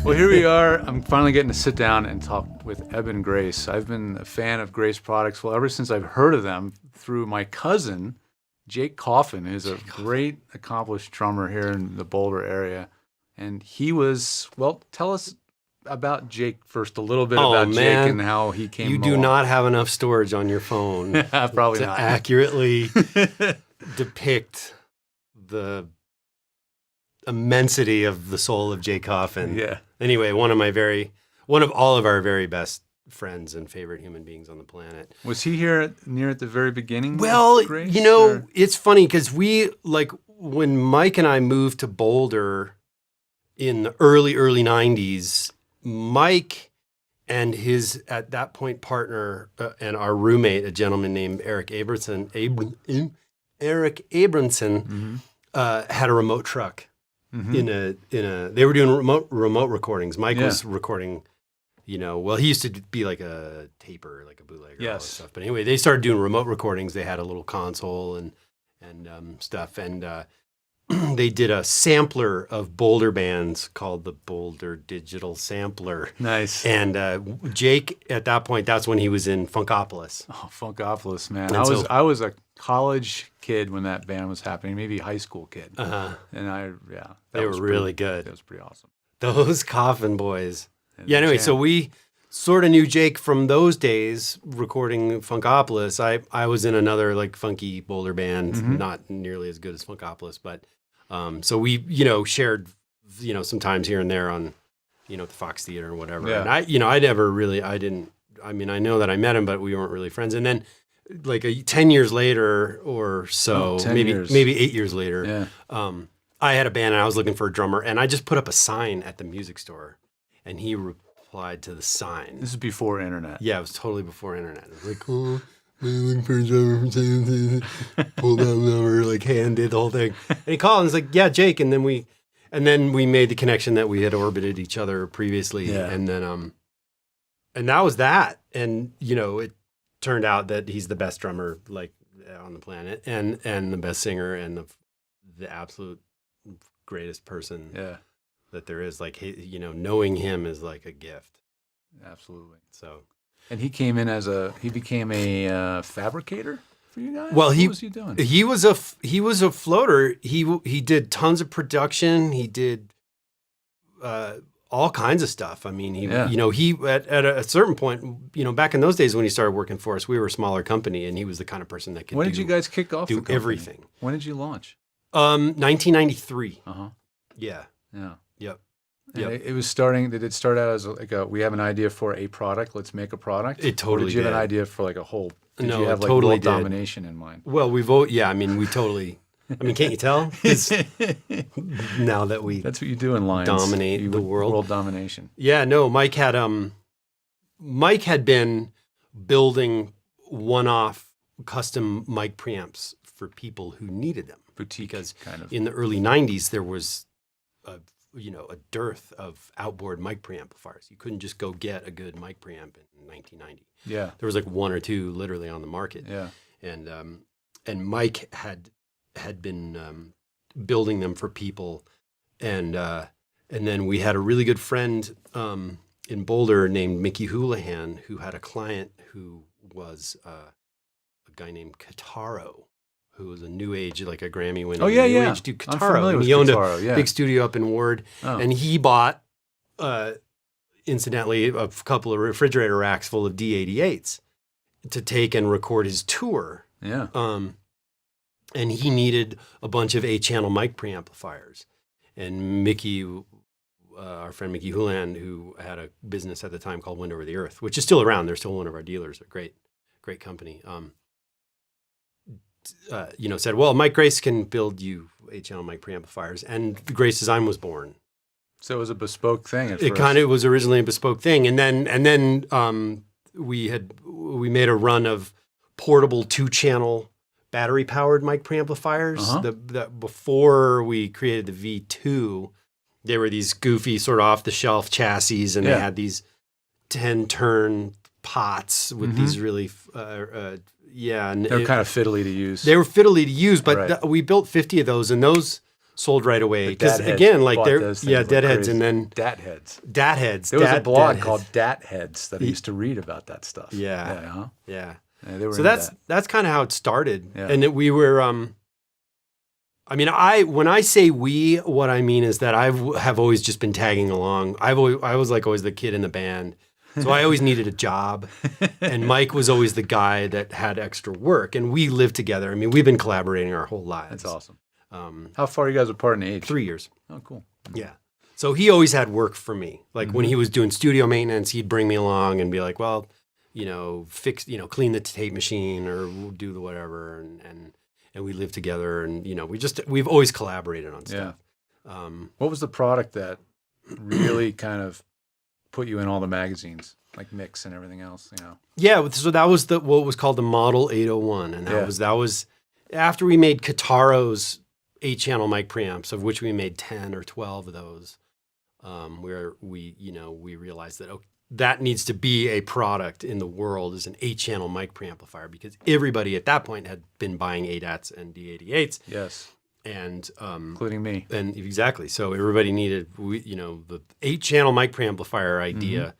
Well, here we are. I'm finally getting to sit down and talk with Eben Grace. I've been a fan of Grace products, well, ever since I've heard of them through my cousin, Jake Coffin, who's a great, accomplished drummer here in the Boulder area. And he was, well, tell us about Jake first, a little bit about Jake and how he came You do not have enough storage on your phone Probably to not. accurately depict the immensity of the soul of Jake Coffin. Yeah. Anyway, one of all of our very best friends and favorite human beings on the planet. Was he here near at the very beginning? Well, of Grace, it's funny because when Mike and I moved to Boulder in the early 90s, Mike and his, at that point, partner and our roommate, a gentleman named Eric Abramson, had a remote truck. Mm-hmm. They were doing remote recordings. Mike was recording, he used to be like a taper, like a bootlegger, all that stuff. But anyway, they started doing remote recordings. They had a little console and stuff, and they did a sampler of Boulder bands called the Boulder Digital Sampler. Nice. And Jake, at that point, that's when he was in Funkopolis. Oh, Funkopolis, man! And I was a college kid when that band was happening, maybe high school kid. And they were really good. That was pretty awesome. Those Coffin boys. Yeah. Anyway, so we sort of knew Jake from those days recording Funkopolis. I was in another like funky Boulder band, not nearly as good as Funkopolis, but so we shared sometimes here and there on the Fox Theater or whatever. Yeah. And I know that I met him, but we weren't really friends. And then like 10 years later or so, maybe 8 years later, I had a band and I was looking for a drummer, and I just put up a sign at the music store, and he replied to the sign. This is before internet. Yeah, it was totally before internet. It was like, oh, I'm looking for a drummer from San Francisco. Pulled out a number, like hand did the whole thing. And he called and was like, yeah, Jake. And then we made the connection that we had orbited each other previously. Yeah. And then and that was that. And it turned out that he's the best drummer like on the planet, and the best singer, and the absolute greatest person that there is. Like, knowing him is like a gift. Absolutely. So, and he came in he became a fabricator for you guys. Well, what was he doing? He was a floater. He did tons of production. He did all kinds of stuff. I mean, he at a certain point, back in those days when he started working for us, we were a smaller company, and he was the kind of person that could. When did you guys kick off? Do everything. When did you launch? 1993. Yeah. Yeah. Yep. And it was starting. Did it start out as like we have an idea for a product? Let's make a product. It totally Or did you have an did. idea for like a whole? Did No, you have it like totally world did. domination in mind? Well, we totally. I mean, can't you tell? Now that we That's what you do in Lions. dominate the world. World domination. Yeah, no, Mike had been building one-off custom mic preamps for people who needed them. Boutique, Because kind of. in the early 90s, there was a dearth of outboard mic preamplifiers. You couldn't just go get a good mic preamp in 1990. Yeah. There was like one or two literally on the market. Yeah. And Mike had been building them for people, and then we had a really good friend in Boulder named Mickey Houlihan, who had a client who was a guy named Kataro, who was a new age, like a Grammy-winning new age dude, I'm Kataro. familiar with He owned Kataro, a big studio up in Ward, and he bought, incidentally, a couple of refrigerator racks full of D88s to take and record his tour. Yeah. And he needed a bunch of 8-channel mic preamplifiers. And Mickey, our friend Mickey Houlihan, who had a business at the time called Wind Over the Earth, which is still around. They're still one of our dealers. A great company. Said, well, Mike Grace can build you 8-channel mic preamplifiers. And Grace Design was born. So it was a bespoke thing at It first. kind of was originally a bespoke thing. And then we made a run of portable 2-channel battery-powered mic preamplifiers. Before we created the V2, they were these goofy sort of off-the-shelf chassis, and they had these 10-turn pots with these really, and they're kind of fiddly to use. They were fiddly to use, but we built 50 of those, and those sold right away. The Because dad heads again, like bought they're those things like deadheads, crazy. and then Dat heads. dat heads. There was a blog dad called heads. Dat Heads that I used to read about that stuff. Yeah. Yeah. Huh? Yeah. Yeah, they were So into that's kind of how it started, Yeah. and we were. I mean, when I say we, what I mean is that I have always just been tagging along. I was like always the kid in the band, so I always needed a job, and Mike was always the guy that had extra work, and we lived together. I mean, we've been collaborating our whole lives. That's awesome. How far are you guys apart in age? 3 years. Oh, cool. Yeah. So he always had work for me. Like when he was doing studio maintenance, he'd bring me along and be like, well, fix, clean the tape machine or do the whatever. And we lived together, and, we've always collaborated on stuff. Yeah. What was the product that really kind of put you in all the magazines, like Mix and everything else, Yeah. So that was what was called the Model 801. And that was after we made Kitaro's 8-channel mic preamps, of which we made 10 or 12 of those, where we realized that, that needs to be a product in the world, is an 8-channel mic preamplifier, because everybody at that point had been buying ADATs and D88s. Yes. And including me. And exactly. So everybody needed the 8-channel mic preamplifier idea.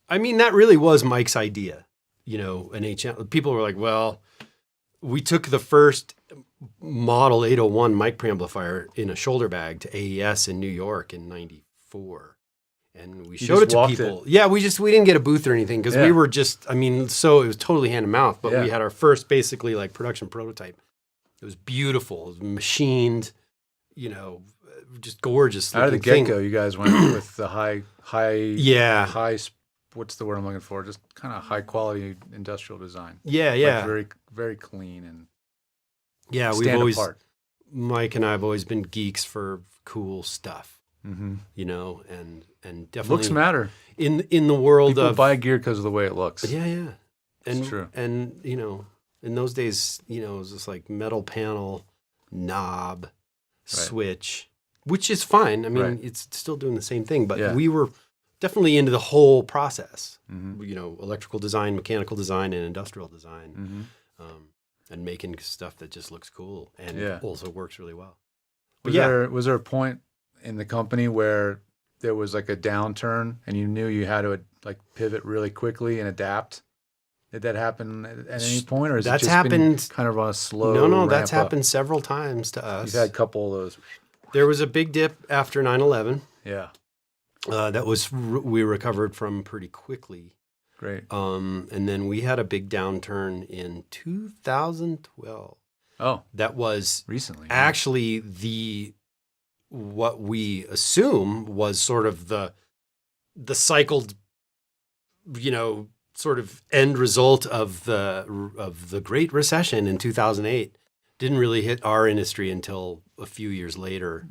I mean, that really was Mike's idea. An 8-channel. People were like, well, we took the first Model 801 mic preamplifier in a shoulder bag to AES in New York in '94. And we showed it to people. Yeah, we didn't get a booth or anything, because we were just, so it was totally hand to mouth, but we had our first basically like production prototype. It was beautiful. It was machined, just gorgeous. Out of the get-go, you guys went with the high, what's the word I'm looking for? Just kind of high quality industrial design. Yeah. Like very, very clean and Mike and I have always been geeks for cool stuff. And definitely looks matter in the world People of buy gear because of the way it looks. And it's true. And in those days, it was just like metal panel, knob, switch, which is fine. I mean, it's still doing the same thing, but we were definitely into the whole process. Electrical design, mechanical design, and industrial design, and making stuff that just looks cool and also works really well. Was there a point in the company where there was like a downturn and you knew you had to like pivot really quickly and adapt? Did that happen at any point, or has that's it just happened been kind of a slow No, that's ramp up? happened several times to us. You've had a couple of those. There was a big dip after 9/11. Yeah. We recovered from pretty quickly. Great. And then we had a big downturn in 2012. Oh. That was recently. Actually what we assume was sort of the cycled, sort of end result of the Great Recession in 2008. Didn't really hit our industry until a few years later.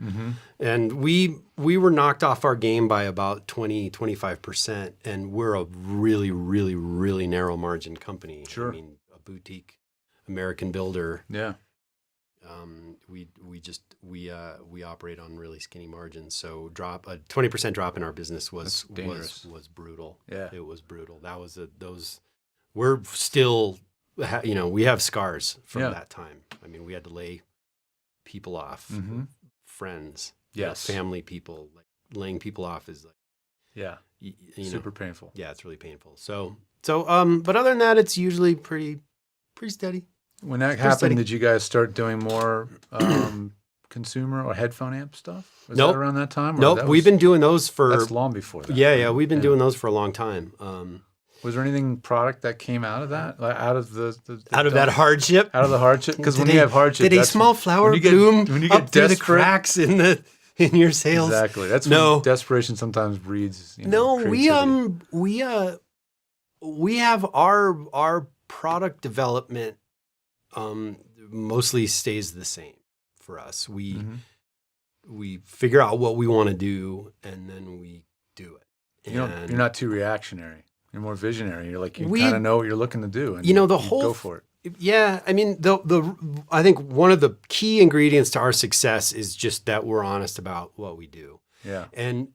And we were knocked off our game by about 25%, and we're a really, really, really narrow margin company. Sure. I mean, a boutique American builder. Yeah. We operate on really skinny margins. So a 20% drop in our business was brutal. Yeah. It was brutal. That was we're still, we have scars from that time. I mean, we had to lay people off, friends, family people. Like laying people off is like, super painful. Yeah, it's really painful. So, but other than that, it's usually pretty steady. When that happened, did you guys start doing more consumer or headphone amp stuff? Was that around that time? Nope, we've been doing those for... That's long before that. Yeah, we've been doing those for a long time. Was there anything product that came out of that? Like out of that hardship? Out of the hardship? Because when you have hardship... Did a small flower bloom up through the cracks in your sales? Exactly. That's when desperation sometimes breeds creativity. We have our product development mostly stays the same for us. We figure out what we want to do, and then we do it. You're not too reactionary. You're more visionary. You're like, you kind of know what you're looking to do, and go for it. Yeah, I mean, I think one of the key ingredients to our success is just that we're honest about what we do. Yeah, and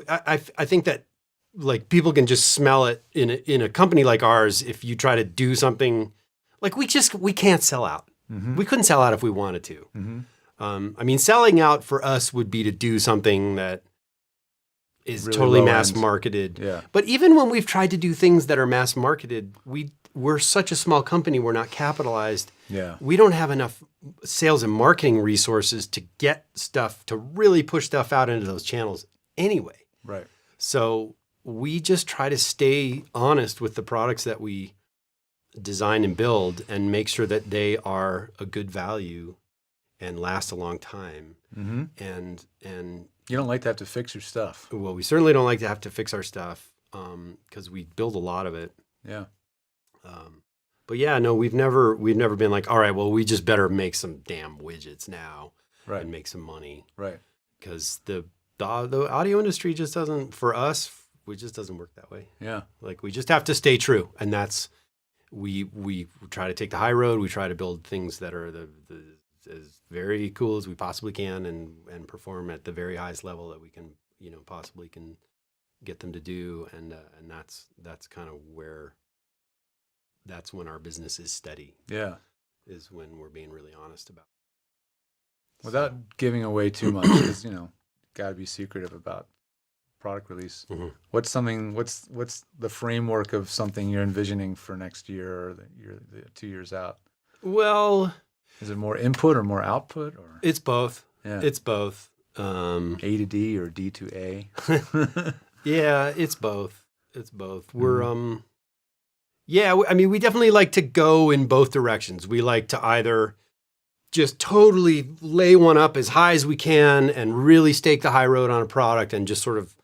I think that like people can just smell it in a company like ours. If you try to do something like we can't sell out. We couldn't sell out if we wanted to. I mean, selling out for us would be to do something that is Really totally low mass end. marketed. Yeah. But even when we've tried to do things that are mass marketed, we're such a small company, we're not capitalized. Yeah. We don't have enough sales and marketing resources to get stuff, to really push stuff out into those channels anyway. Right. So we just try to stay honest with the products that we design and build and make sure that they are a good value and last a long time. Mm-hmm. And You don't like to have to fix your stuff. well, we certainly don't like to have to fix our stuff because we build a lot of it. Yeah. But yeah, no, we've never been like, all right, well, we just better make some damn widgets now Right. and make some money, Right. because the audio industry just doesn't, for us, it just doesn't work that way. Yeah. Like, we just have to stay true, and that's we try to take the high road. We try to build things that are the as very cool as we possibly can, and perform at the very highest level that we can, possibly can get them to do, and that's kind of where. That's when our business is steady. Yeah. Is when we're being really honest about it. Without giving away too much, because got to be secretive about product release. Mm-hmm. What's the framework of something you're envisioning for next year or the 2 years out? Well, Is it more input or more output, or it's both. yeah, It's both. A to D or D to A? Yeah, it's both. It's both. We're yeah, I mean, we definitely like to go in both directions. We like to either just totally lay one up as high as we can and really stake the high road on a product and just sort of,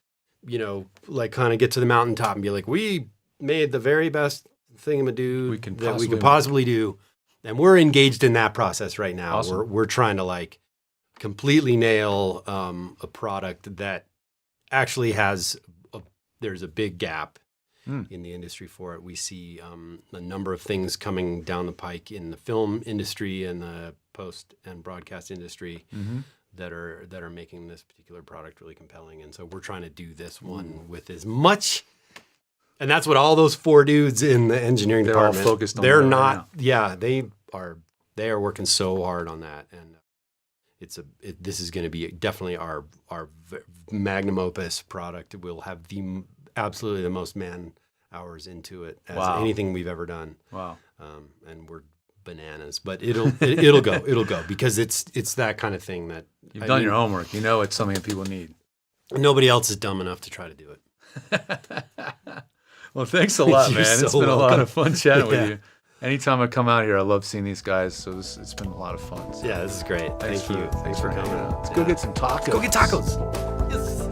like kind of get to the mountaintop and be like, we made the very best thingamadoodle We can that we possibly could possibly do. And we're engaged in that process right now. Awesome. We're trying to like completely nail a product that actually there's a big gap in the industry for it. We see a number of things coming down the pike in the film industry and the post and broadcast industry that are making this particular product really compelling. And so we're trying to do this one with as much. And that's what all those 4 dudes in the engineering They're all department. focused on They're that right not. now. Yeah, they are working so hard on that, and this is going to be definitely our magnum opus product. We'll have absolutely the most man hours into it as Wow. anything we've ever done. Wow. And we're bananas, but it'll go because it's that kind of thing that You've done your homework. You know it's something that people need. Nobody else is dumb enough to try to do it. Well, thanks a lot, You're man. It's so been a lot welcome. of fun chatting Yeah. with you. Anytime I come out here, I love seeing these guys. So it's been a lot of fun. So Yeah, this is great. Thank you. Thanks for coming. hanging out. Let's go get some tacos. Go get tacos. Yes.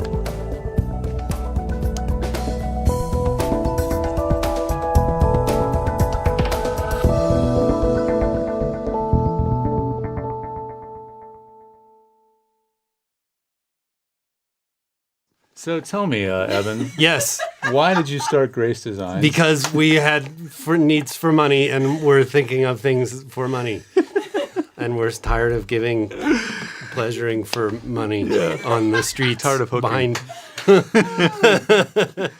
So tell me, Eben, Yes, why did you start Grace Design? because we had needs for money, and we're thinking of things for money, and we're tired of giving pleasuring for money on the streets. Tired of hooking. behind.